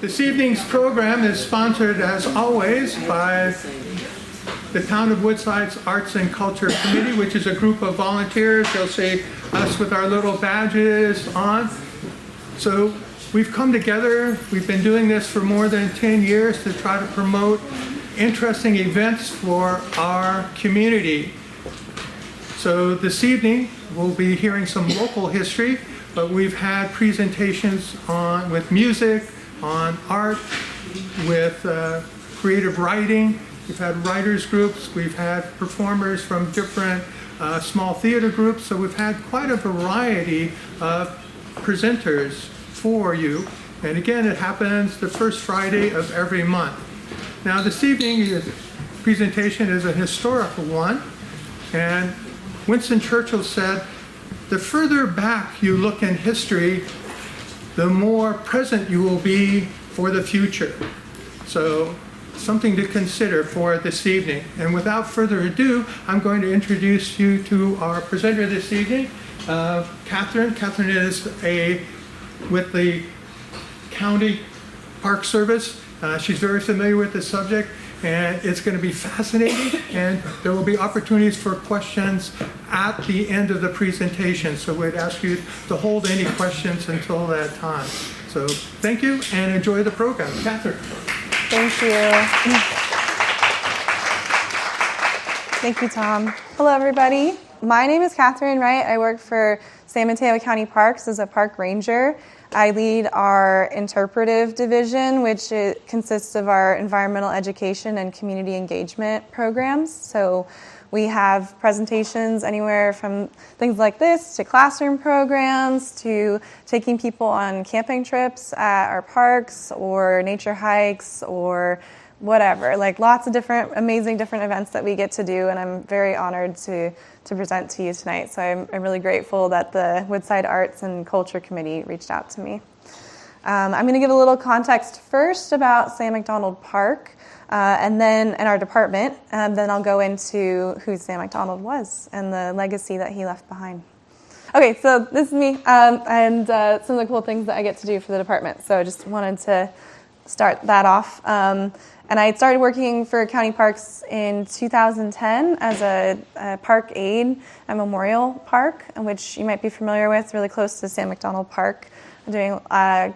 This evening's program is sponsored, as always, by the Town of Woodside's Arts and Culture Committee, which is a group of volunteers. You'll see us with our little badges on. So we've come together. We've been doing this for more than 10 years to try to promote interesting events for our community. So this evening, we'll be hearing some local history, but we've had presentations with music, on art, with creative writing. We've had writers groups. We've had performers from different small theater groups. So we've had quite a variety of presenters for you. And again, it happens the first Friday of every month. Now this evening's presentation is a historical one. And Winston Churchill said, "The further back you look in history, the more present you will be for the future." So something to consider for this evening. And without further ado, I'm going to introduce you to our presenter this evening, Katherine. Katherine is with the County Park Service. She's very familiar with this subject, and it's going to be fascinating, and there will be opportunities for questions at the end of the presentation. So we'd ask you to hold any questions until that time. So thank you and enjoy the program. Katherine. Thank you. Thank you, Tom. Hello, everybody. My name is Katherine Wright. I work for San Mateo County Parks as a park ranger. I lead our interpretive division, which consists of our environmental education and community engagement programs. So we have presentations anywhere from things like this to classroom programs to taking people on camping trips at our parks or nature hikes or whatever. Like lots of different, amazing different events that we get to do, and I'm very honored to present to you tonight. So I'm really grateful that the Woodside Arts and Culture Committee reached out to me. I'm going to give a little context first about Sam McDonald Park, and then in our department, and then I'll go into who Sam McDonald was and the legacy that he left behind. Okay, so this is me, and some of the cool things that I get to do for the department. So I just wanted to start that off. And I started working for County Parks in 2010 as a park aide at Memorial Park, which you might be familiar with, really close to Sam McDonald Park. I'm doing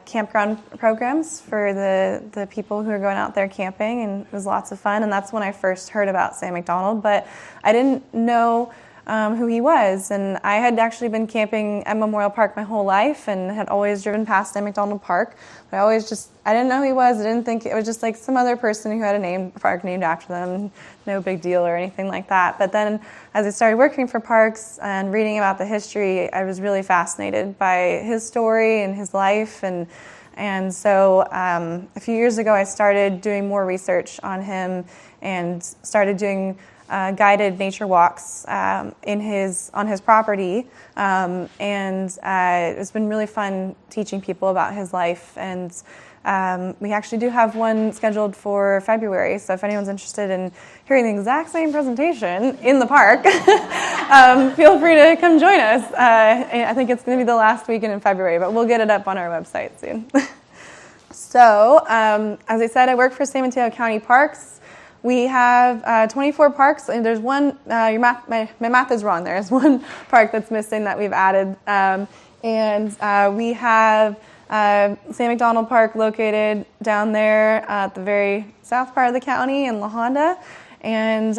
campground programs for the people who are going out there camping, and it was lots of fun. And that's when I first heard about Sam McDonald, but I didn't know who he was. And I had actually been camping at Memorial Park my whole life and had always driven past Sam McDonald Park. But I didn't know who he was. I didn't think it was just like some other person who had a park named after them. No big deal or anything like that. But then as I started working for parks and reading about the history, I was really fascinated by his story and his life. And so a few years ago, I started doing more research on him and started doing guided nature walks on his property, and it's been really fun teaching people about his life. And we actually do have one scheduled for February, so if anyone's interested in hearing the exact same presentation in the park, feel free to come join us. I think it's going to be the last weekend in February, but we'll get it up on our website soon. So, as I said, I work for San Mateo County Parks. We have 24 parks, and there's one, my math is wrong, there's one park that's missing that we've added. We have Sam McDonald Park located down there at the very south part of the county in La Honda, and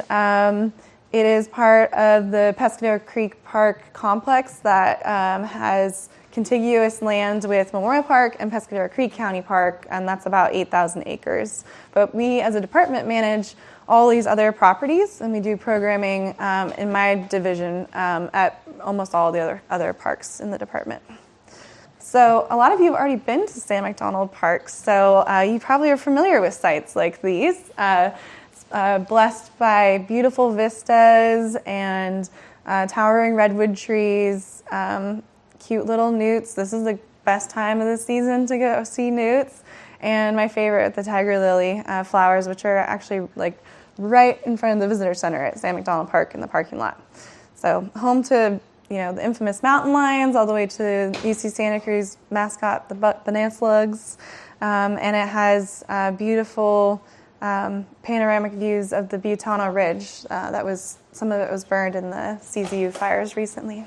it is part of the Pescadero Creek Park complex that has contiguous land with Memorial Park and Pescadero Creek County Park, and that's about 8,000 acres. But we, as a department, manage all these other properties, and we do programming in my division at almost all the other parks in the department. So a lot of you have already been to Sam McDonald Park, so you probably are familiar with sites like these, blessed by beautiful vistas and towering redwood trees, cute little newts. This is the best time of the season to go see newts. And my favorite, the tiger lily flowers, which are actually like right in front of the visitor center at Sam McDonald Park in the parking lot. So home to the infamous mountain lions, all the way to UC Santa Cruz mascot, the banana slugs. And it has beautiful panoramic views of the Butana Ridge. Some of it was burned in the CZU fires recently.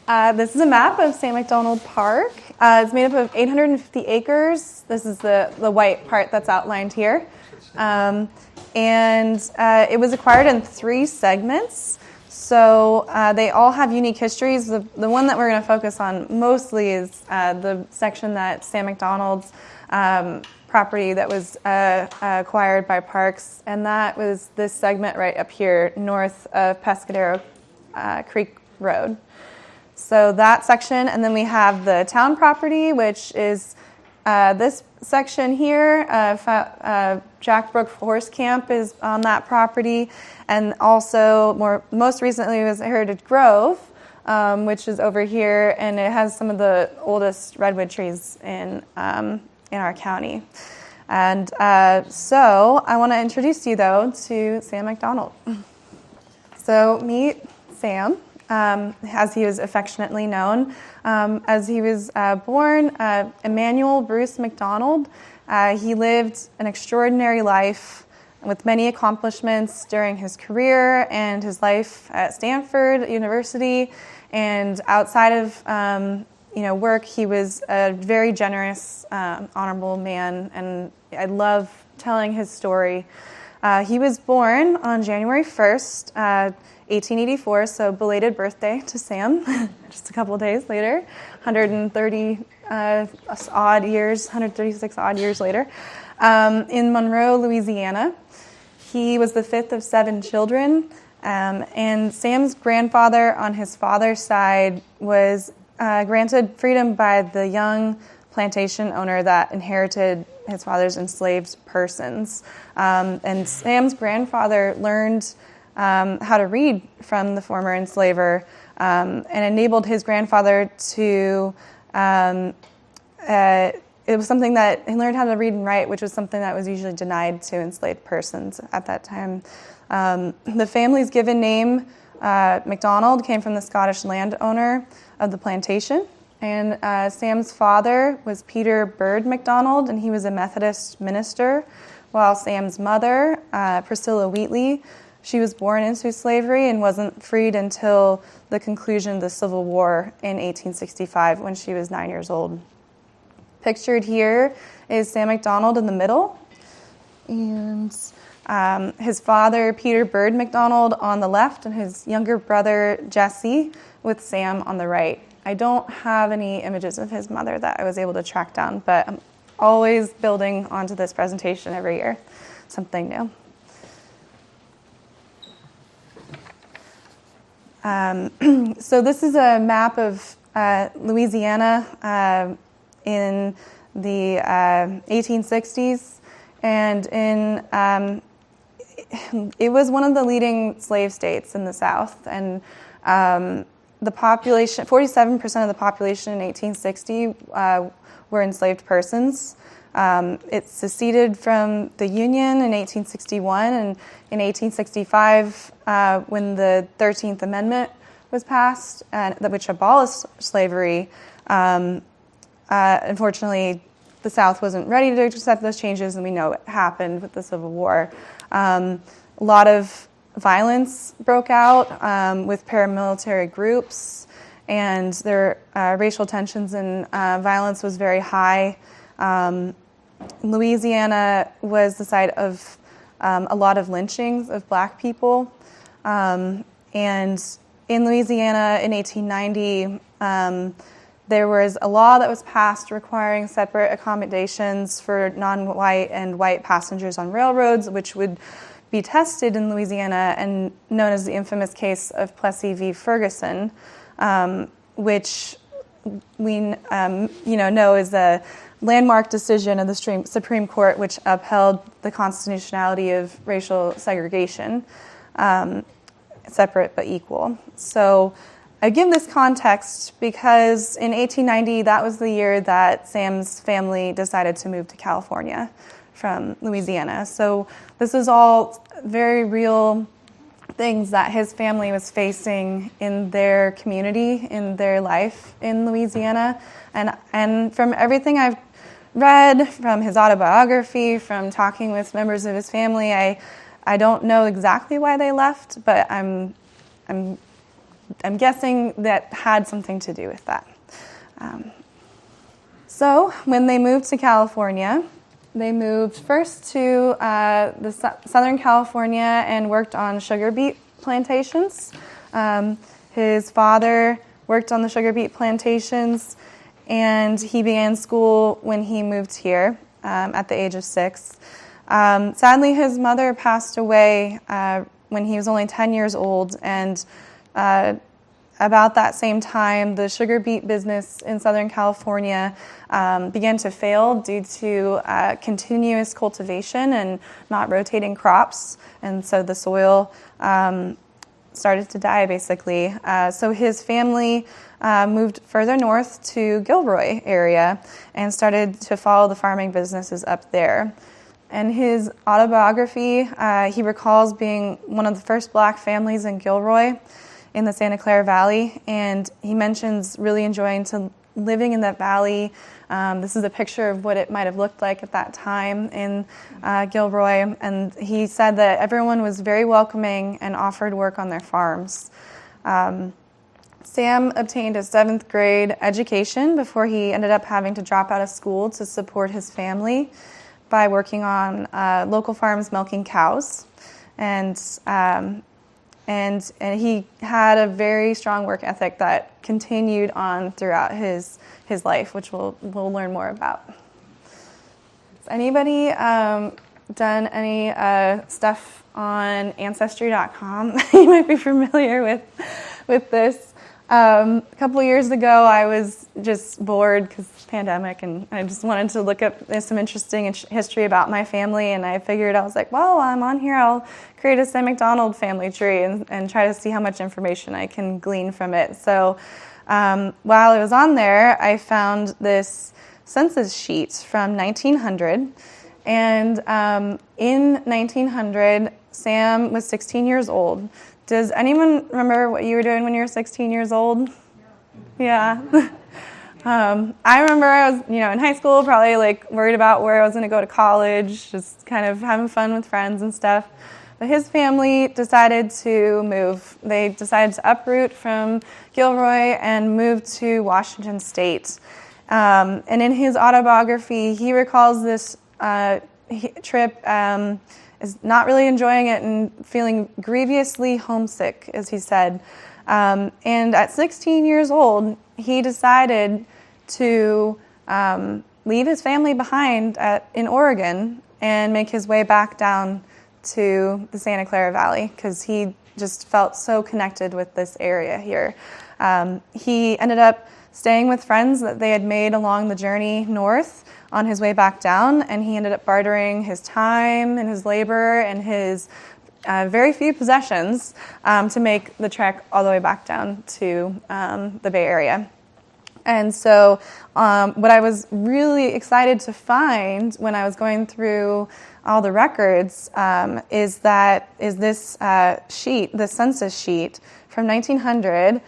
This is a map of Sam McDonald Park. It's made up of 850 acres. This is the white part that's outlined here. And it was acquired in 3 segments. So they all have unique histories. The one that we're going to focus on mostly is the section that Sam McDonald's property that was acquired by Parks, and that was this segment right up here north of Pescadero Creek Road. So that section, and then we have the town property, which is this section here. Jack Brook Horse Camp is on that property, and also most recently was Heritage Grove, which is over here, and it has some of the oldest redwood trees in our county. And so I want to introduce you, though, to Sam McDonald. So meet Sam, as he was affectionately known. As he was born, Emmanuel Bruce McDonald. He lived an extraordinary life with many accomplishments during his career and his life at Stanford University. And outside of work, he was a very generous, honorable man, and I love telling his story. He was born on January 1st, 1884, so belated birthday to Sam, just a couple of days later, 136 odd years later, in Monroe, Louisiana. He was the 5th of 7 children, and Sam's grandfather on his father's side was granted freedom by the young plantation owner that inherited his father's enslaved persons. And Sam's grandfather learned how to read from the former enslaver and enabled his grandfather to, it was something that he learned how to read and write, which was something that was usually denied to enslaved persons at that time. The family's given name, McDonald, came from the Scottish landowner of the plantation. And Sam's father was Peter Bird McDonald, and he was a Methodist minister, while Sam's mother, Priscilla Wheatley, she was born into slavery and wasn't freed until the conclusion of the Civil War in 1865 when she was 9 years old. Pictured here is Sam McDonald in the middle, and his father, Peter Bird McDonald, on the left, and his younger brother, Jesse, with Sam on the right. I don't have any images of his mother that I was able to track down, but I'm always building onto this presentation every year, something new. So this is a map of Louisiana in the 1860s, and it was one of the leading slave states in the South, and the population, 47% of the population in 1860 were enslaved persons. It seceded from the Union in 1861, and in 1865, when the 13th Amendment was passed, which abolished slavery, unfortunately, the South wasn't ready to accept those changes, and we know what happened with the Civil War. A lot of violence broke out with paramilitary groups, and their racial tensions and violence was very high. Louisiana was the site of a lot of lynchings of black people. And in Louisiana in 1890, there was a law that was passed requiring separate accommodations for non-white and white passengers on railroads, which would be tested in Louisiana and known as the infamous case of Plessy v. Ferguson, which we know is the landmark decision of the Supreme Court, which upheld the constitutionality of racial segregation, separate but equal. So I give this context because in 1890, that was the year that Sam's family decided to move to California from Louisiana. So this is all very real things that his family was facing in their community, in their life in Louisiana. And from everything I've read, from his autobiography, from talking with members of his family, I don't know exactly why they left, but I'm guessing that had something to do with that. So when they moved to California, they moved first to Southern California and worked on sugar beet plantations. His father worked on the sugar beet plantations, and he began school when he moved here at the age of 6. Sadly, his mother passed away when he was only 10 years old, and about that same time, the sugar beet business in Southern California began to fail due to continuous cultivation and not rotating crops, and so the soil started to die, basically. So his family moved further north to Gilroy area and started to follow the farming businesses up there. In his autobiography, he recalls being one of the first black families in Gilroy in the Santa Clara Valley, and he mentions really enjoying living in that valley. This is a picture of what it might have looked like at that time in Gilroy, and he said that everyone was very welcoming and offered work on their farms. Sam obtained a 7th grade education before he ended up having to drop out of school to support his family by working on local farms milking cows. And he had a very strong work ethic that continued on throughout his life, which we'll learn more about. Has anybody done any stuff on Ancestry.com? You might be familiar with this. A couple of years ago, I was just bored because of the pandemic, and I just wanted to look up some interesting history about my family, and I figured, I was like, well, I'm on here, I'll create a Sam McDonald family tree and try to see how much information I can glean from it. So while I was on there, I found this census sheet from 1900, and in 1900, Sam was 16 years old. Does anyone remember what you were doing when you were 16 years old? Yeah. I remember I was, in high school, probably worried about where I was going to go to college, just kind of having fun with friends and stuff. But his family decided to move. They decided to uproot from Gilroy and move to Washington State. And in his autobiography, he recalls this trip is not really enjoying it and feeling grievously homesick, as he said. And at 16 years old, he decided to leave his family behind in Oregon and make his way back down to the Santa Clara Valley because he just felt so connected with this area here. He ended up staying with friends that they had made along the journey north on his way back down, and he ended up bartering his time and his labor and his very few possessions to make the trek all the way back down to the Bay Area. And so what I was really excited to find when I was going through all the records is this sheet, the census sheet from 1900.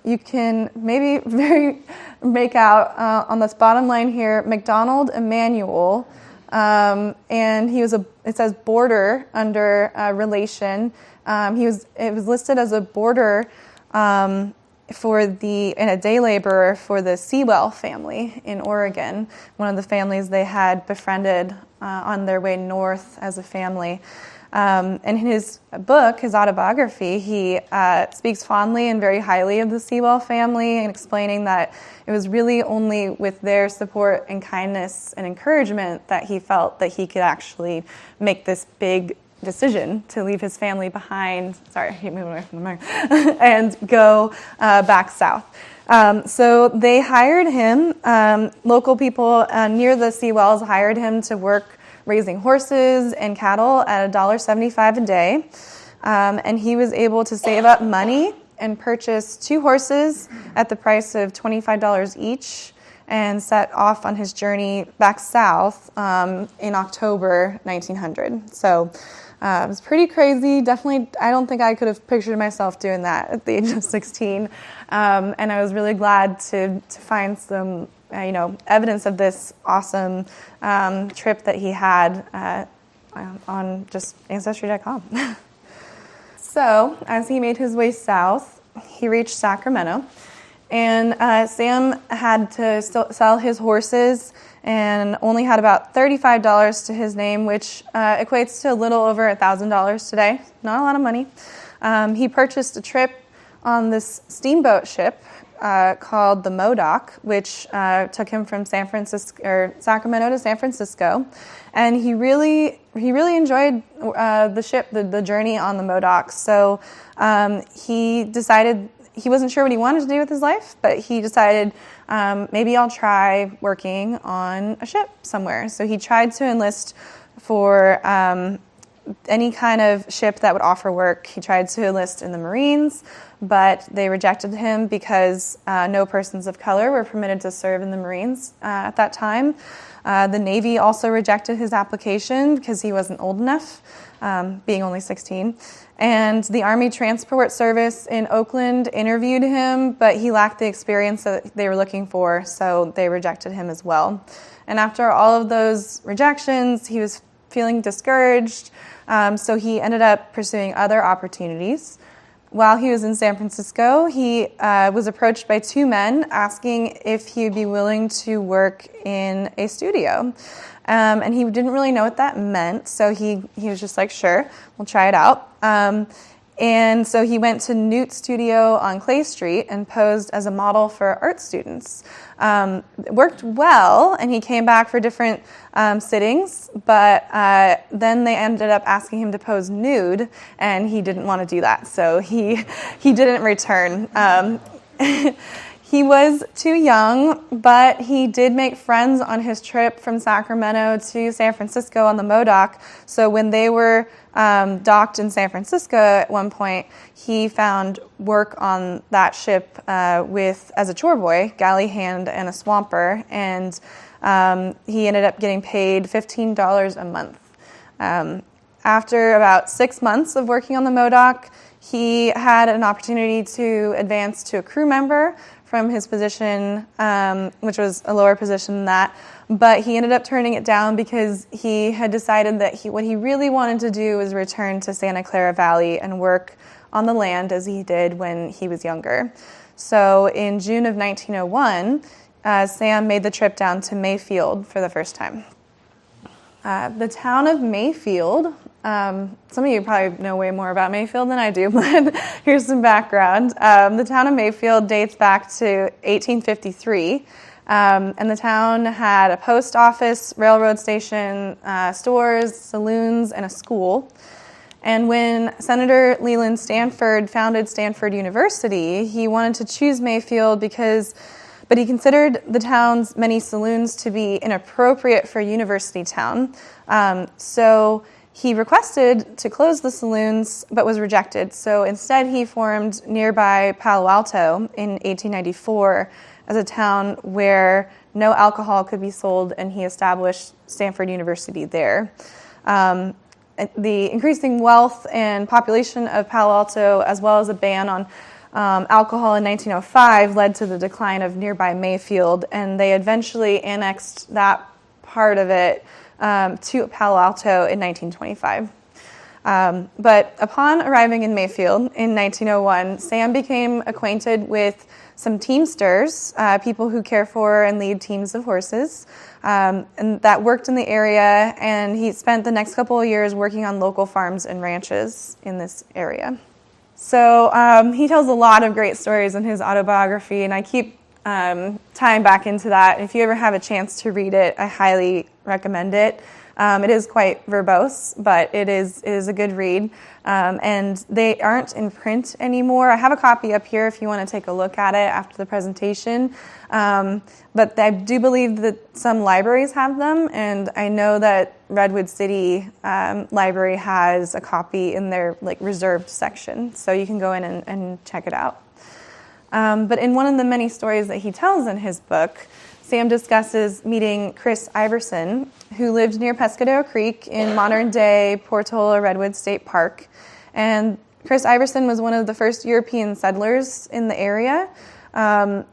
You can maybe make out on this bottom line here, McDonald Emmanuel, and it says boarder under relation. It was listed as a boarder and a day laborer for the Sewell family in Oregon, one of the families they had befriended on their way north as a family. And in his book, his autobiography, he speaks fondly and very highly of the Sewell family and explaining that it was really only with their support and kindness and encouragement that he felt that he could actually make this big decision to leave his family behind. Sorry, I keep moving away from the mic. And go back south. So they hired him. Local people near the Sewells hired him to work raising horses and cattle at $1.75 a day. And he was able to save up money and purchase 2 horses at the price of $25 each and set off on his journey back south in October 1900. So It was pretty crazy. Definitely, I don't think I could have pictured myself doing that at the age of 16. And I was really glad to find some, evidence of this awesome trip that he had on just Ancestry.com. So, as he made his way south, he reached Sacramento. And Sam had to sell his horses and only had about $35 to his name, which equates to a little over $1,000 today. Not a lot of money. He purchased a trip on this steamboat ship called the Modoc, which took him from Sacramento to San Francisco. And he really enjoyed the ship, the journey on the Modoc. So he decided. He wasn't sure what he wanted to do with his life, but he decided maybe I'll try working on a ship somewhere. So he tried to enlist for any kind of ship that would offer work. He tried to enlist in the Marines, but they rejected him because no persons of color were permitted to serve in the Marines at that time. The Navy also rejected his application because he wasn't old enough, being only 16. And the Army Transport Service in Oakland interviewed him, but he lacked the experience that they were looking for, so they rejected him as well. And after all of those rejections, he was feeling discouraged, so he ended up pursuing other opportunities. While he was in San Francisco, he was approached by two men asking if he would be willing to work in a studio. And he didn't really know what that meant, so he was just like, sure, we'll try it out. And so he went to Newt Studio on Clay Street and posed as a model for art students. It worked well, and he came back for different sittings, but then they ended up asking him to pose nude, and he didn't want to do that, so he didn't return. He was too young, but he did make friends on his trip from Sacramento to San Francisco on the Modoc. So when they were docked in San Francisco at one point, he found work on that ship as a chore boy, galley hand, and a swamper, and he ended up getting paid $15 a month. After about 6 months of working on the Modoc, he had an opportunity to advance to a crew member from his position, which was a lower position than that. But he ended up turning it down because he had decided that what he really wanted to do was return to Santa Clara Valley and work on the land as he did when he was younger. So in June of 1901, Sam made the trip down to Mayfield for the first time. The town of Mayfield, some of you probably know way more about Mayfield than I do, but here's some background. The town of Mayfield dates back to 1853, and the town had a post office, railroad station, stores, saloons, and a school. And when Senator Leland Stanford founded Stanford University, he wanted to choose Mayfield but he considered the town's many saloons to be inappropriate for a university town. So he requested to close the saloons, but was rejected. So instead, he formed nearby Palo Alto in 1894 as a town where no alcohol could be sold, and he established Stanford University there. The increasing wealth and population of Palo Alto, as well as a ban on alcohol in 1905, led to the decline of nearby Mayfield, and they eventually annexed that part of it to Palo Alto in 1925. But upon arriving in Mayfield in 1901, Sam became acquainted with some teamsters, people who care for and lead teams of horses, and that worked in the area, and he spent the next couple of years working on local farms and ranches in this area. So he tells a lot of great stories in his autobiography, and I keep tying back into that. If you ever have a chance to read it, I highly recommend it. It is quite verbose, but it is a good read. And they aren't in print anymore. I have a copy up here if you want to take a look at it after the presentation. But I do believe that some libraries have them, and I know that Redwood City Library has a copy in their reserved section, so you can go in and check it out. But in one of the many stories that he tells in his book, Sam discusses meeting Chris Iverson, who lived near Pescadero Creek in modern-day Portola Redwood State Park. And Chris Iverson was one of the first European settlers in the area. That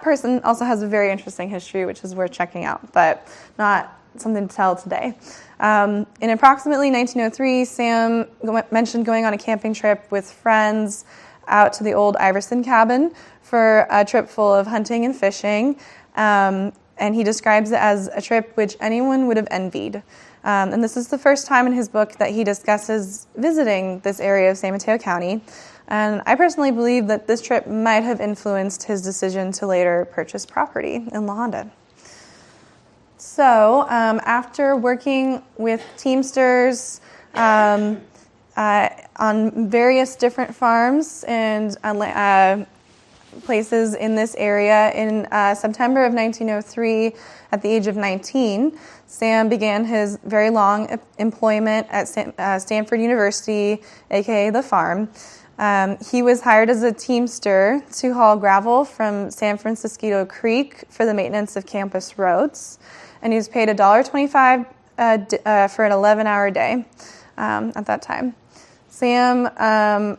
person also has a very interesting history, which is worth checking out, but not something to tell today. In approximately 1903, Sam mentioned going on a camping trip with friends out to the old Iverson cabin for a trip full of hunting and fishing, and he describes it as a trip which anyone would have envied. And this is the first time in his book that he discusses visiting this area of San Mateo County. And I personally believe that this trip might have influenced his decision to later purchase property in La Honda. So after working with Teamsters on various different farms and places in this area, in September of 1903, at the age of 19, Sam began his very long employment at Stanford University, aka the farm. He was hired as a teamster to haul gravel from San Francisco Creek for the maintenance of campus roads, and he was paid $1.25 for an 11-hour day at that time. Sam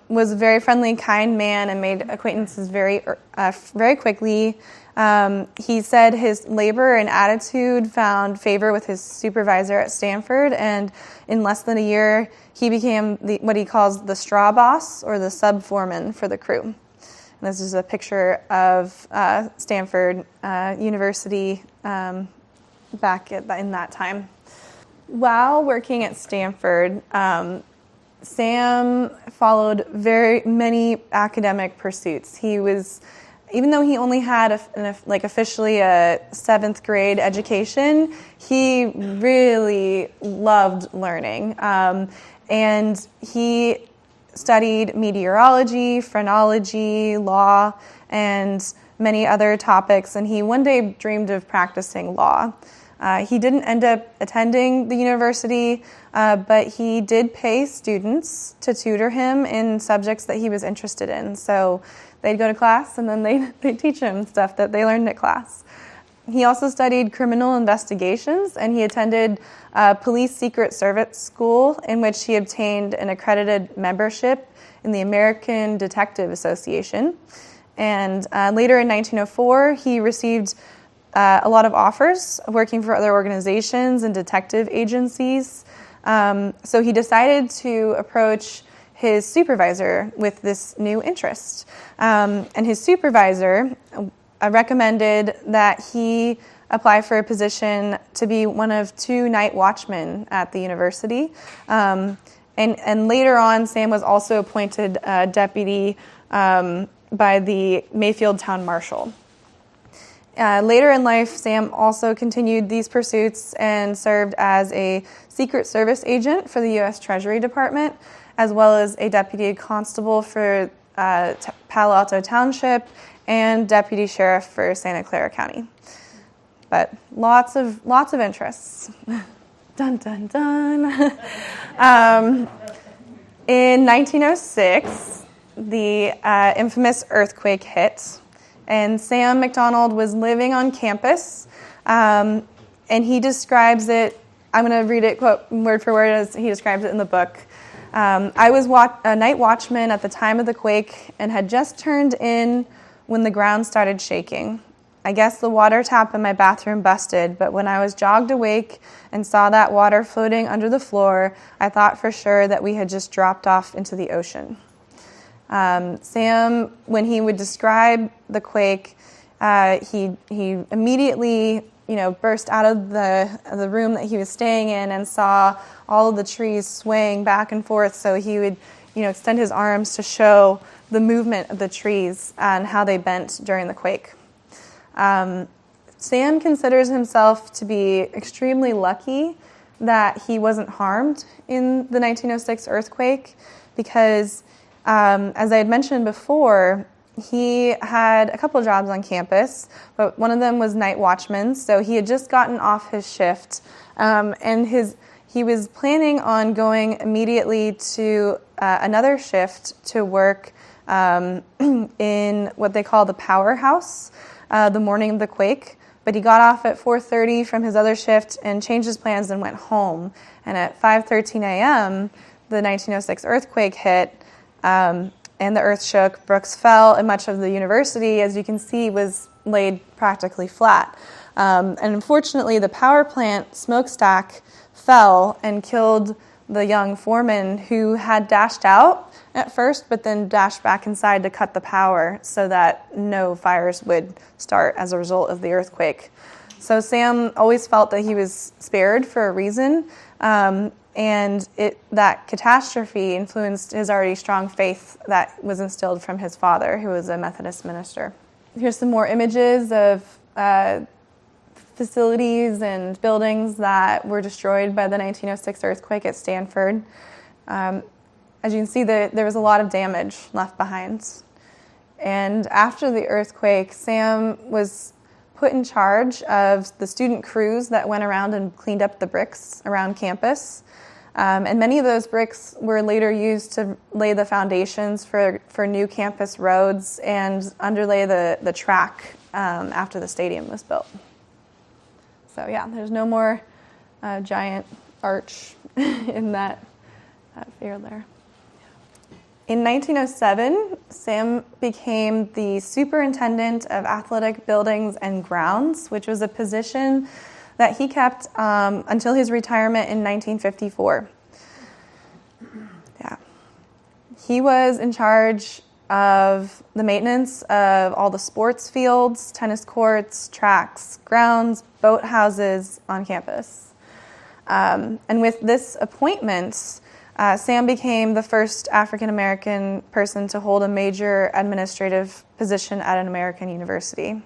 was a very friendly, kind man and made acquaintances very quickly. He said his labor and attitude found favor with his supervisor at Stanford, and in less than a year, he became what he calls the straw boss, or the sub-foreman for the crew. And this is a picture of Stanford University back in that time. While working at Stanford, Sam followed very many academic pursuits. Even though he only had officially a 7th grade education, he really loved learning. And he studied meteorology, phrenology, law, and many other topics. And he one day dreamed of practicing law. He didn't end up attending the university, but he did pay students to tutor him in subjects that he was interested in. So they'd go to class, and then they'd teach him stuff that they learned at class. He also studied criminal investigations, and he attended police secret service school, in which he obtained an accredited membership in the American Detective Association. And later in 1904, he received a lot of offers working for other organizations and detective agencies. So he decided to approach his supervisor with this new interest. And his supervisor recommended that he apply for a position to be one of 2 night watchmen at the university. And later on, Sam was also appointed deputy by the Mayfield town marshal. Later in life, Sam also continued these pursuits and served as a Secret Service agent for the U.S. Treasury Department, as well as a deputy constable for Palo Alto Township and deputy sheriff for Santa Clara County. But lots of interests. Dun, dun, dun. In 1906, the infamous earthquake hit, and Sam McDonald was living on campus, and he describes it, I'm going to read it quote word for word as he describes it in the book. I was a night watchman at the time of the quake and had just turned in when the ground started shaking. I guess the water tap in my bathroom busted, but when I was jogged awake and saw that water floating under the floor, I thought for sure that we had just dropped off into the ocean. Sam, when he would describe the quake, he immediately, burst out of the room that he was staying in and saw all of the trees swaying back and forth. So he would, extend his arms to show the movement of the trees and how they bent during the quake. Sam considers himself to be extremely lucky that he wasn't harmed in the 1906 earthquake because, as I had mentioned before, he had a couple of jobs on campus, but one of them was night watchman. So he had just gotten off his shift, and he was planning on going immediately to another shift to work in what they call the powerhouse. the morning of the quake, but he got off at 4:30 from his other shift and changed his plans and went home. And at 5:13 a.m., the 1906 earthquake hit, and the earth shook, bricks fell, and much of the university, as you can see, was laid practically flat. And unfortunately, the power plant smokestack fell and killed the young foreman who had dashed out at first, but then dashed back inside to cut the power so that no fires would start as a result of the earthquake. So Sam always felt that he was spared for a reason, and that catastrophe influenced his already strong faith that was instilled from his father, who was a Methodist minister. Here's some more images of facilities and buildings that were destroyed by the 1906 earthquake at Stanford. As you can see, there was a lot of damage left behind. And after the earthquake, Sam was put in charge of the student crews that went around and cleaned up the bricks around campus. And many of those bricks were later used to lay the foundations for new campus roads and underlay the track after the stadium was built. So yeah, there's no more giant arch in that field there. In 1907, Sam became the superintendent of athletic buildings and grounds, which was a position that he kept until his retirement in 1954. Yeah. He was in charge of the maintenance of all the sports fields, tennis courts, tracks, grounds, boathouses on campus. And with this appointment, Sam became the first African-American person to hold a major administrative position at an American university.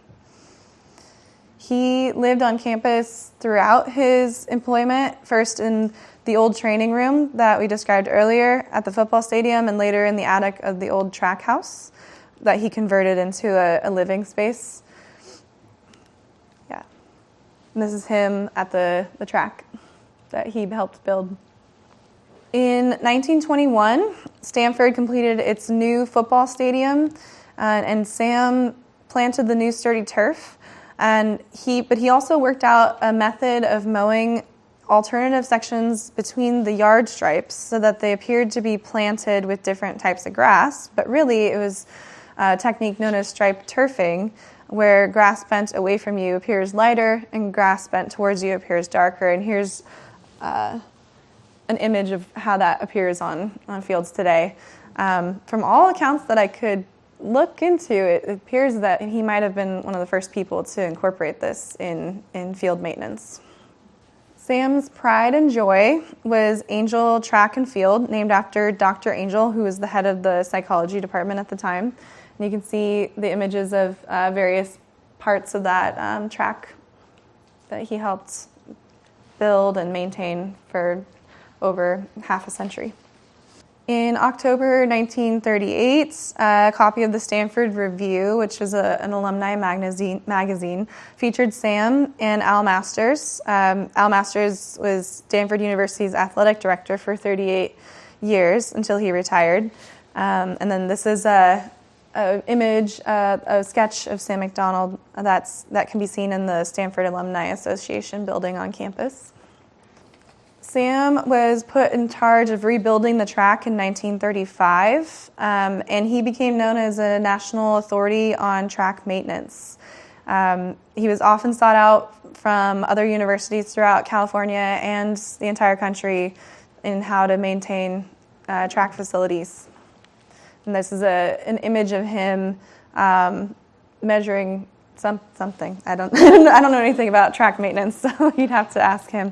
He lived on campus throughout his employment, first in the old training room that we described earlier at the football stadium, and later in the attic of the old track house that he converted into a living space. Yeah. And this is him at the track that he helped build. In 1921, Stanford completed its new football stadium, and Sam planted the new sturdy turf. But he also worked out a method of mowing alternative sections between the yard stripes so that they appeared to be planted with different types of grass. But really, it was a technique known as striped turfing, where grass bent away from you appears lighter and grass bent towards you appears darker. And here's an image of how that appears on fields today. From all accounts that I could look into, it appears that he might have been one of the first people to incorporate this in field maintenance. Sam's pride and joy was Angel Track and Field, named after Dr. Angel, who was the head of the psychology department at the time. And you can see the images of various parts of that track that he helped build and maintain for over half a century. In October 1938, a copy of the Stanford Review, which was an alumni magazine, featured Sam and Al Masters. Al Masters was Stanford University's athletic director for 38 years until he retired. And then this is a image, a sketch of Sam McDonald that can be seen in the Stanford Alumni Association building on campus. Sam was put in charge of rebuilding the track in 1935, and he became known as a national authority on track maintenance. He was often sought out from other universities throughout California and the entire country in how to maintain track facilities. And this is an image of him measuring something. I don't know anything about track maintenance, so you'd have to ask him.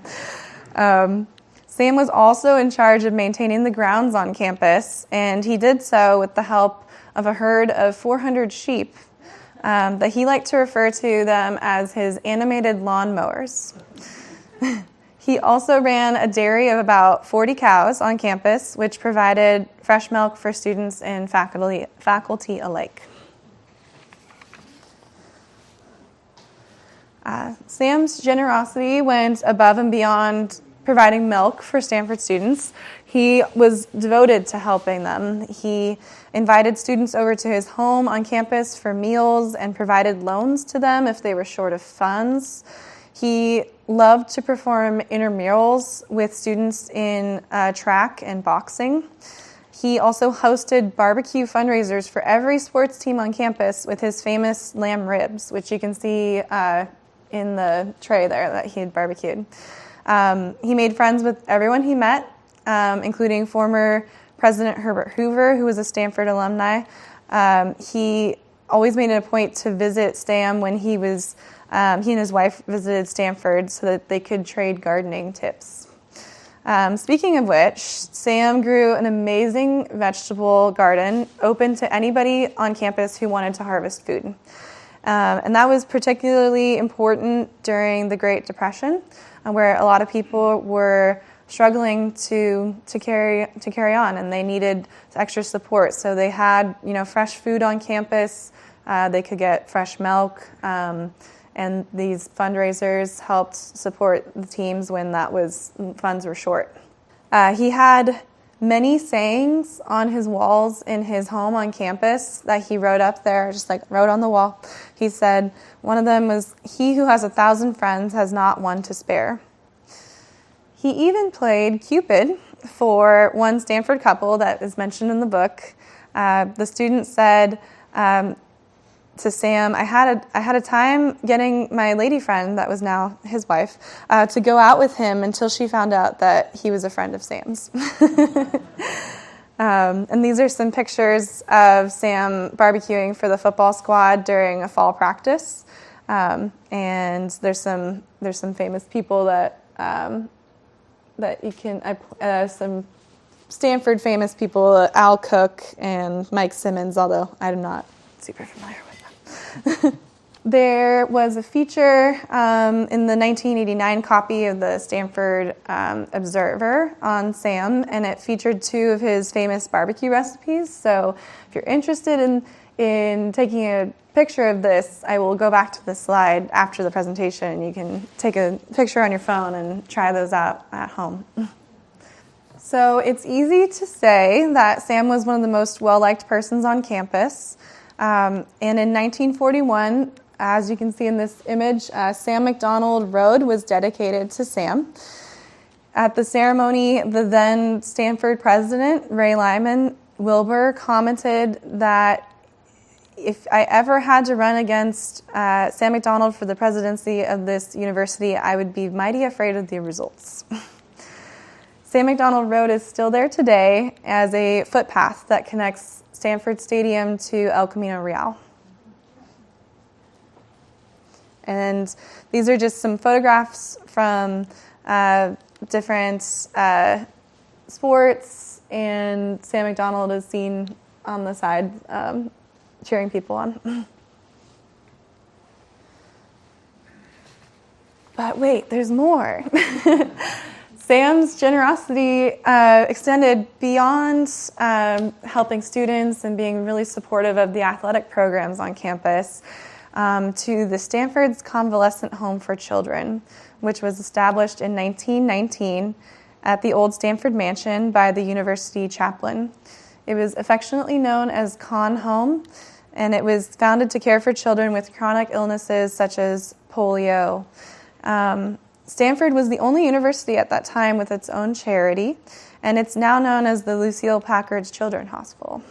Sam was also in charge of maintaining the grounds on campus, and he did so with the help of a herd of 400 sheep that he liked to refer to them as his animated lawnmowers. He also ran a dairy of about 40 cows on campus, which provided fresh milk for students and faculty alike. Sam's generosity went above and beyond providing milk for Stanford students. He was devoted to helping them. He invited students over to his home on campus for meals and provided loans to them if they were short of funds. He loved to perform intramurals with students in track and boxing. He also hosted barbecue fundraisers for every sports team on campus with his famous lamb ribs, which you can see in the tray there that he had barbecued. He made friends with everyone he met, including former President Herbert Hoover, who was a Stanford alumni. He always made it a point to visit Stam when he and his wife visited Stanford so that they could trade gardening tips. Speaking of which, Sam grew an amazing vegetable garden open to anybody on campus who wanted to harvest food. And that was particularly important during the Great Depression, where a lot of people were struggling to carry on, and they needed extra support. So they had, fresh food on campus. They could get fresh milk, and these fundraisers helped support the teams when funds were short. He had many sayings on his walls in his home on campus that he wrote up there, just wrote on the wall. He said, one of them was, "He who has 1,000 friends has not one to spare." He even played Cupid for one Stanford couple that is mentioned in the book. The student said to Sam, I had a time getting my lady friend, that was now his wife, to go out with him until she found out that he was a friend of Sam's." And these are some pictures of Sam barbecuing for the football squad during a fall practice. And there's some famous people that you can, some Stanford famous people, Al Cook and Mike Simmons, although I'm not super familiar with them. There was a feature in the 1989 copy of the Stanford Observer on Sam, and it featured 2 of his famous barbecue recipes. So if you're interested in taking a picture of this, I will go back to the slide after the presentation. You can take a picture on your phone and try those out at home. So it's easy to say that Sam was one of the most well-liked persons on campus. And in 1941, as you can see in this image, Sam McDonald Road was dedicated to Sam. At the ceremony, the then Stanford president, Ray Lyman Wilbur, commented that if I ever had to run against Sam McDonald for the presidency of this university, I would be mighty afraid of the results. Sam McDonald Road is still there today as a footpath that connects Stanford Stadium to El Camino Real. And these are just some photographs from different sports, and Sam McDonald is seen on the side cheering people on. But wait, there's more. Sam's generosity extended beyond helping students and being really supportive of the athletic programs on campus to the Stanford's Convalescent Home for Children, which was established in 1919 at the old Stanford Mansion by the university chaplain. It was affectionately known as Con Home, and it was founded to care for children with chronic illnesses such as polio. Stanford was the only university at that time with its own charity, and it's now known as the Lucille Packard Children's Hospital.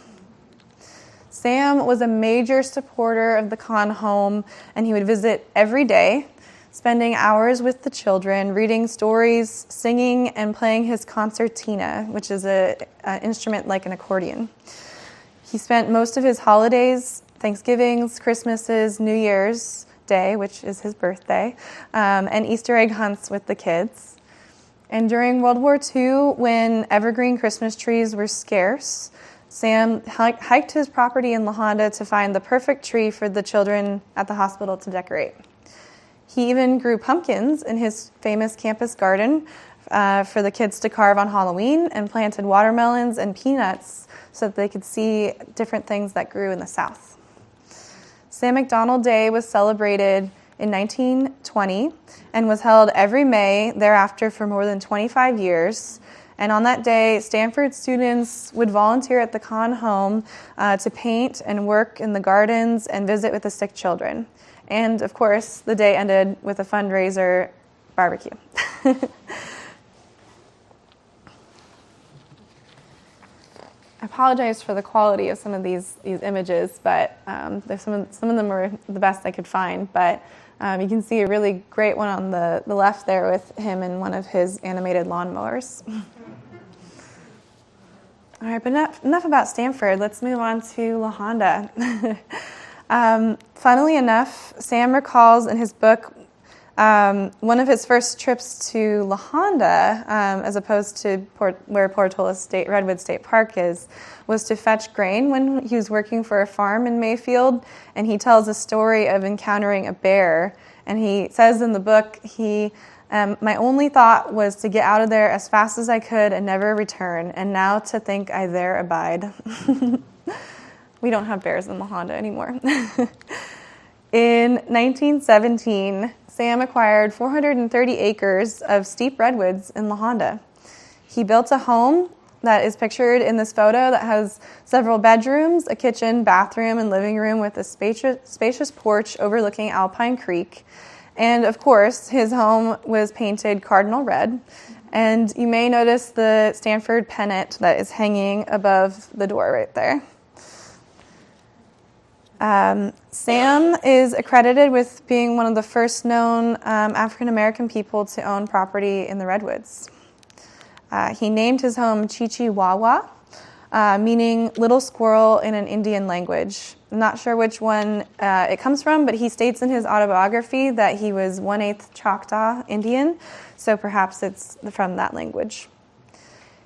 Sam was a major supporter of the Con Home, and he would visit every day, spending hours with the children, reading stories, singing, and playing his concertina, which is an instrument like an accordion. He spent most of his holidays, Thanksgivings, Christmases, New Year's Day, which is his birthday, and Easter egg hunts with the kids. And during World War II, when evergreen Christmas trees were scarce, Sam hiked his property in La Honda to find the perfect tree for the children at the hospital to decorate. He even grew pumpkins in his famous campus garden for the kids to carve on Halloween, and planted watermelons and peanuts so that they could see different things that grew in the South. Sam McDonald Day was celebrated in 1920 and was held every May thereafter for more than 25 years. And on that day, Stanford students would volunteer at the Kahn home to paint and work in the gardens and visit with the sick children. And, of course, the day ended with a fundraiser barbecue. I apologize for the quality of some of these images, but there's some of them are the best I could find. But you can see a really great one on the left there with him in one of his animated lawnmowers. All right, but enough about Stanford. Let's move on to La Honda. Funnily enough, Sam recalls in his book one of his first trips to La Honda, as opposed to where Portola Redwood State Park is, was to fetch grain when he was working for a farm in Mayfield, and he tells a story of encountering a bear. And he says in the book, my only thought was to get out of there as fast as I could and never return, and now to think I there abide. We don't have bears in La Honda anymore. In 1917, Sam acquired 430 acres of steep redwoods in La Honda. He built a home that is pictured in this photo that has several bedrooms, a kitchen, bathroom, and living room with a spacious porch overlooking Alpine Creek. And, of course, his home was painted cardinal red. And you may notice the Stanford pennant that is hanging above the door right there. Sam is accredited with being one of the first known African-American people to own property in the Redwoods. He named his home Chichiwawa, meaning little squirrel in an Indian language. I'm not sure which one it comes from, but he states in his autobiography that he was 1/8 Choctaw Indian, so perhaps it's from that language.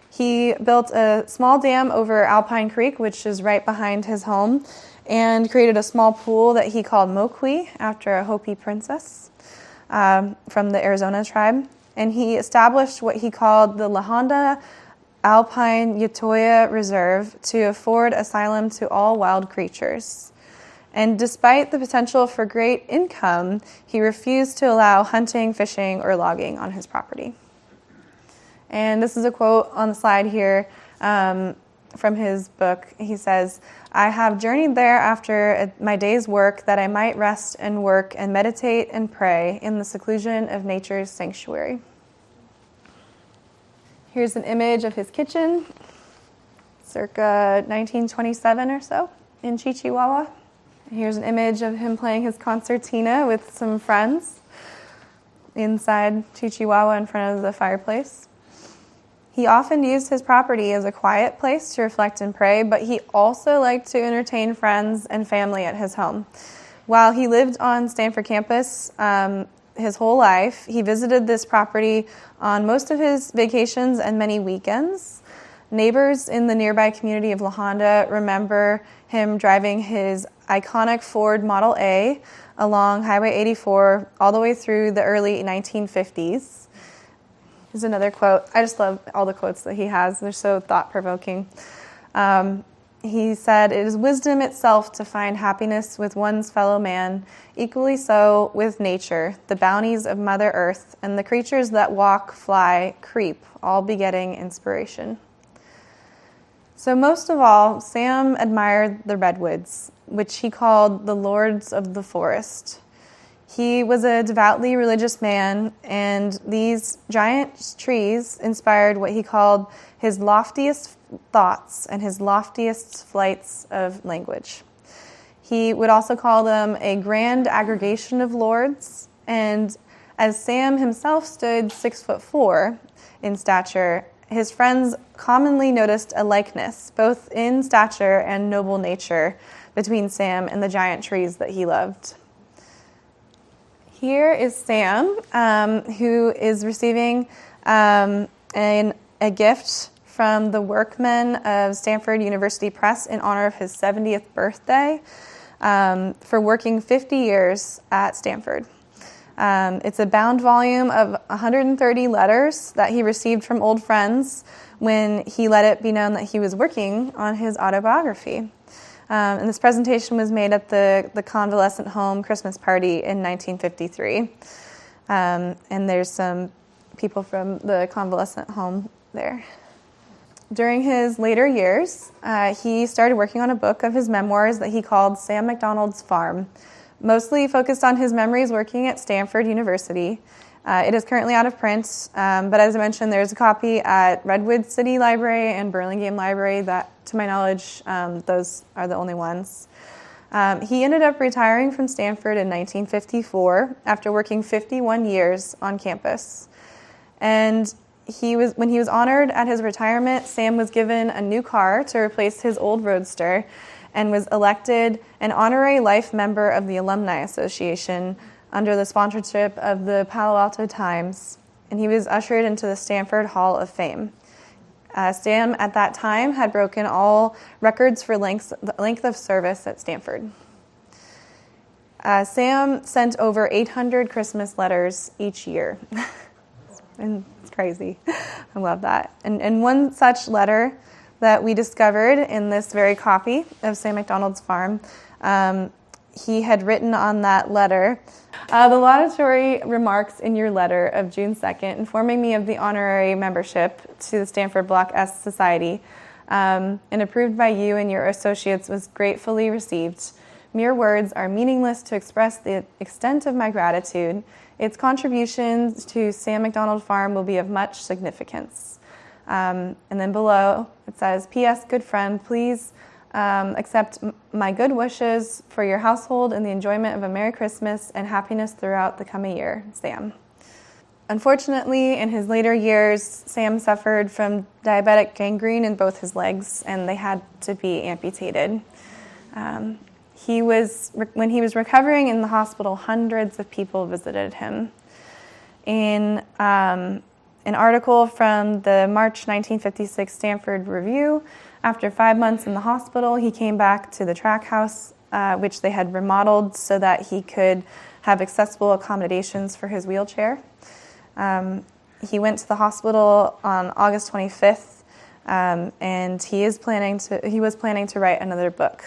He built a small dam over Alpine Creek, which is right behind his home, and created a small pool that he called Moqui, after a Hopi princess from the Arizona tribe. And he established what he called the La Honda Alpine Utoya Reserve to afford asylum to all wild creatures. And despite the potential for great income, he refused to allow hunting, fishing, or logging on his property. And this is a quote on the slide here from his book. He says, "I have journeyed there after my day's work that I might rest and work and meditate and pray in the seclusion of nature's sanctuary." Here's an image of his kitchen, circa 1927 or so, in Chichiwawa. Here's an image of him playing his concertina with some friends inside Chichiwawa in front of the fireplace. He often used his property as a quiet place to reflect and pray, but he also liked to entertain friends and family at his home. While he lived on Stanford campus his whole life, he visited this property on most of his vacations and many weekends. Neighbors in the nearby community of La Honda remember him driving his iconic Ford Model A along Highway 84 all the way through the early 1950s. Here's another quote. I just love all the quotes that he has. They're so thought-provoking. He said, "It is wisdom itself to find happiness with one's fellow man, equally so with nature, the bounties of Mother Earth, and the creatures that walk, fly, creep, all begetting inspiration." So most of all, Sam admired the redwoods, which he called the lords of the forest. He was a devoutly religious man, and these giant trees inspired what he called his loftiest thoughts and his loftiest flights of language. He would also call them a grand aggregation of lords, and as Sam himself stood 6'4" in stature, his friends commonly noticed a likeness, both in stature and noble nature, between Sam and the giant trees that he loved. Here is Sam, who is receiving a gift from the workmen of Stanford University Press in honor of his 70th birthday for working 50 years at Stanford. It's a bound volume of 130 letters that he received from old friends when he let it be known that he was working on his autobiography. And this presentation was made at the convalescent home Christmas party in 1953. And there's some people from the convalescent home there. During his later years, he started working on a book of his memoirs that he called Sam McDonald's Farm, mostly focused on his memories working at Stanford University. It is currently out of print, but as I mentioned, there's a copy at Redwood City Library and Burlingame Library that, to my knowledge, those are the only ones. He ended up retiring from Stanford in 1954 after working 51 years on campus. And when he was honored at his retirement, Sam was given a new car to replace his old Roadster and was elected an honorary life member of the Alumni Association under the sponsorship of the Palo Alto Times, and he was ushered into the Stanford Hall of Fame. Sam, at that time, had broken all records for length of service at Stanford. Sam sent over 800 Christmas letters each year. And it's crazy. I love that. And one such letter that we discovered in this very copy of Sam McDonald's Farm, he had written on that letter, the laudatory remarks in your letter of June 2nd, informing me of the honorary membership to the Stanford Block S Society, and approved by you and your associates, was gratefully received. Mere words are meaningless to express the extent of my gratitude. Its contributions to Sam McDonald Farm will be of much significance. And then below it says, P.S. Good friend, please accept my good wishes for your household and the enjoyment of a Merry Christmas and happiness throughout the coming year, Sam. Unfortunately, in his later years, Sam suffered from diabetic gangrene in both his legs, and they had to be amputated. When he was recovering in the hospital, hundreds of people visited him. In an article from the March 1956 Stanford Review, after 5 months in the hospital, he came back to the track house, which they had remodeled so that he could have accessible accommodations for his wheelchair. He went to the hospital on August 25th, and he was planning to write another book.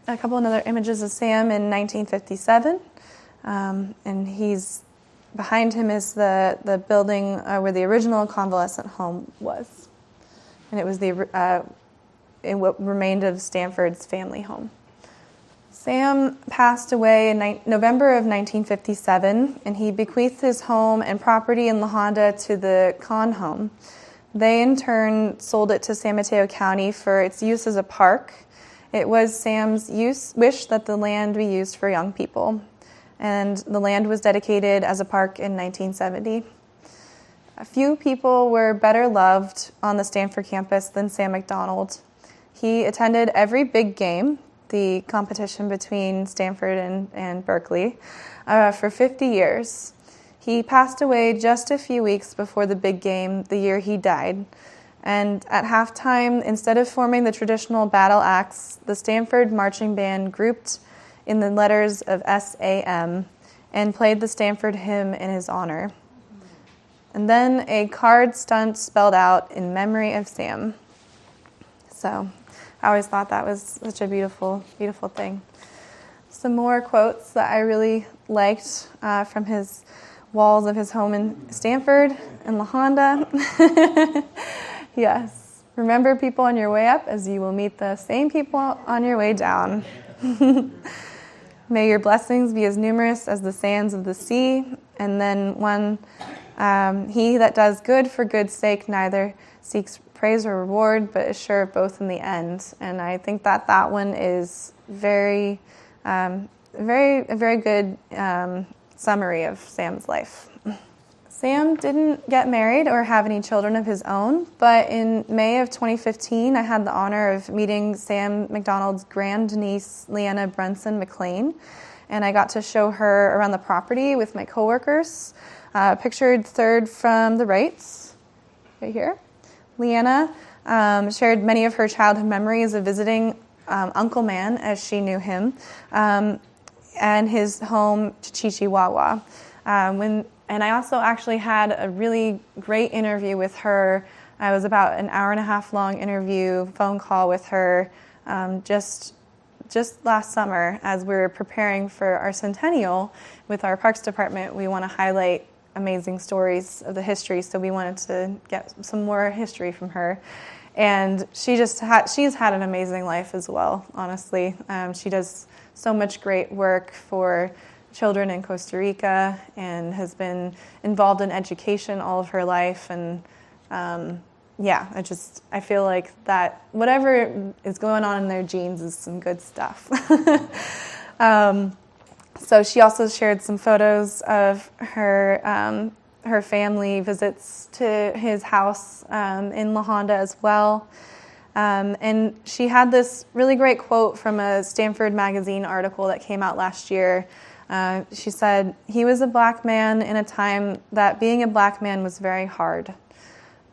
A couple of other images of Sam in 1957, and behind him is the building where the original convalescent home was, and it was in what remained of Stanford's family home. Sam passed away in November of 1957, and he bequeathed his home and property in La Honda to the Kahn home. They, in turn, sold it to San Mateo County for its use as a park. It was Sam's wish that the land be used for young people, and the land was dedicated as a park in 1970. A few people were better loved on the Stanford campus than Sam McDonald. He attended every big game, the competition between Stanford and Berkeley, for 50 years. He passed away just a few weeks before the big game, the year he died. And at halftime, instead of forming the traditional battle acts, the Stanford marching band grouped in the letters of SAM and played the Stanford hymn in his honor. And then a card stunt spelled out "In memory of Sam." So I always thought that was such a beautiful, beautiful thing. Some more quotes that I really liked from his walls of his home in Stanford and La Honda. Yes. Remember people on your way up, as you will meet the same people on your way down. May your blessings be as numerous as the sands of the sea. And then one, he that does good for good's sake neither seeks praise or reward, but is sure of both in the end. And I think that one is a very good summary of Sam's life. Sam didn't get married or have any children of his own, but in May of 2015, I had the honor of meeting Sam McDonald's grandniece, Leanna Brunson McLean, and I got to show her around the property with my coworkers. Pictured third from the rights, right here. Leanna shared many of her childhood memories of visiting Uncle Man, as she knew him, and his home, Chichihuahua. And I also actually had a really great interview with her. It was about an hour and a half long interview, phone call with her Just last summer, as we were preparing for our centennial with our Parks Department, we want to highlight amazing stories of the history, so we wanted to get some more history from her. And she's had an amazing life as well, honestly. She does so much great work for children in Costa Rica and has been involved in education all of her life. And I feel like that whatever is going on in their genes is some good stuff. So she also shared some photos of her family visits to his house in La Honda as well. And she had this really great quote from a Stanford magazine article that came out last year. She said, "He was a black man in a time that being a black man was very hard.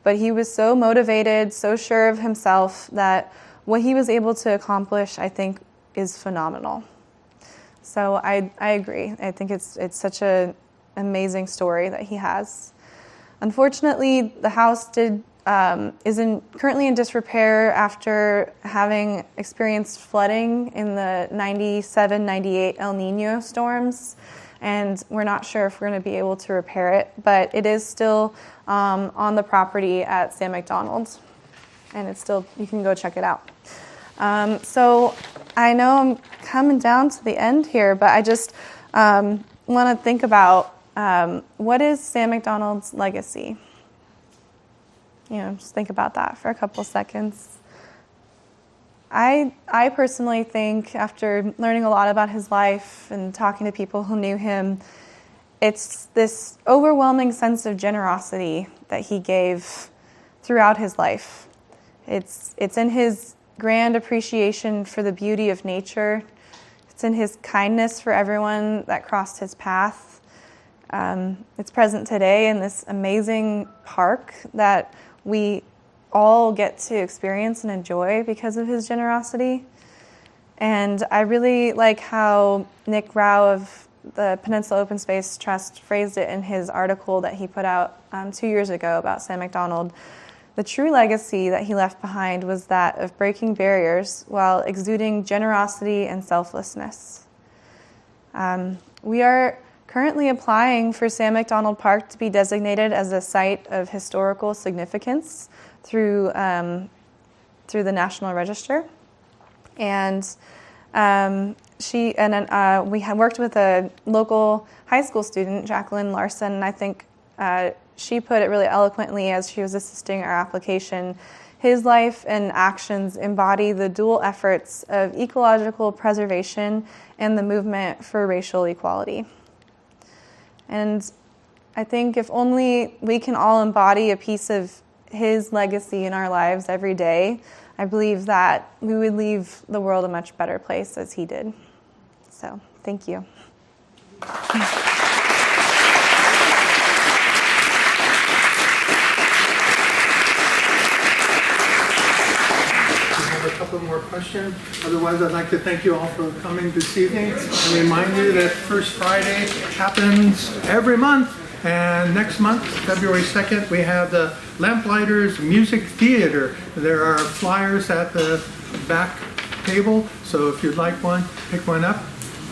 But he was so motivated, so sure of himself that what he was able to accomplish, I think, is phenomenal." So I agree. I think it's such an amazing story that he has. Unfortunately, the house is currently in disrepair after having experienced flooding in the 97-98 El Nino storms, and we're not sure if we're going to be able to repair it, but it is still on the property at Sam McDonald, and it's still, you can go check it out. So I know I'm coming down to the end here, but I just want to think about what is Sam McDonald's legacy? Just think about that for a couple seconds. I personally think, after learning a lot about his life and talking to people who knew him, it's this overwhelming sense of generosity that he gave throughout his life. It's in his grand appreciation for the beauty of nature. It's in his kindness for everyone that crossed his path. It's present today in this amazing park that we all get to experience and enjoy because of his generosity. And I really like how Nick Rao of the Peninsula Open Space Trust phrased it in his article that he put out 2 years ago about Sam McDonald. The true legacy that he left behind was that of breaking barriers while exuding generosity and selflessness. We are currently applying for Sam McDonald Park to be designated as a site of historical significance through the National Register. And we have worked with a local high school student, Jacqueline Larson, and I think she put it really eloquently as she was assisting our application. His life and actions embody the dual efforts of ecological preservation and the movement for racial equality. And I think if only we can all embody a piece of his legacy in our lives every day, I believe that we would leave the world a much better place as he did. So, thank you. A couple more questions. Otherwise, I'd like to thank you all for coming this evening and remind you that First Friday happens every month. And next month, February 2nd, we have the Lamplighters Music Theater. There are flyers at the back table, so if you'd like one, pick one up.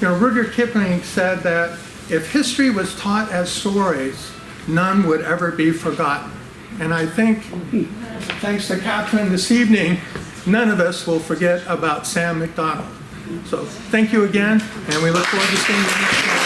Rudyard Kipling said that if history was taught as stories, none would ever be forgotten. And I think, thanks to Katherine this evening, none of us will forget about Sam McDonald. So thank you again, and we look forward to seeing you next month.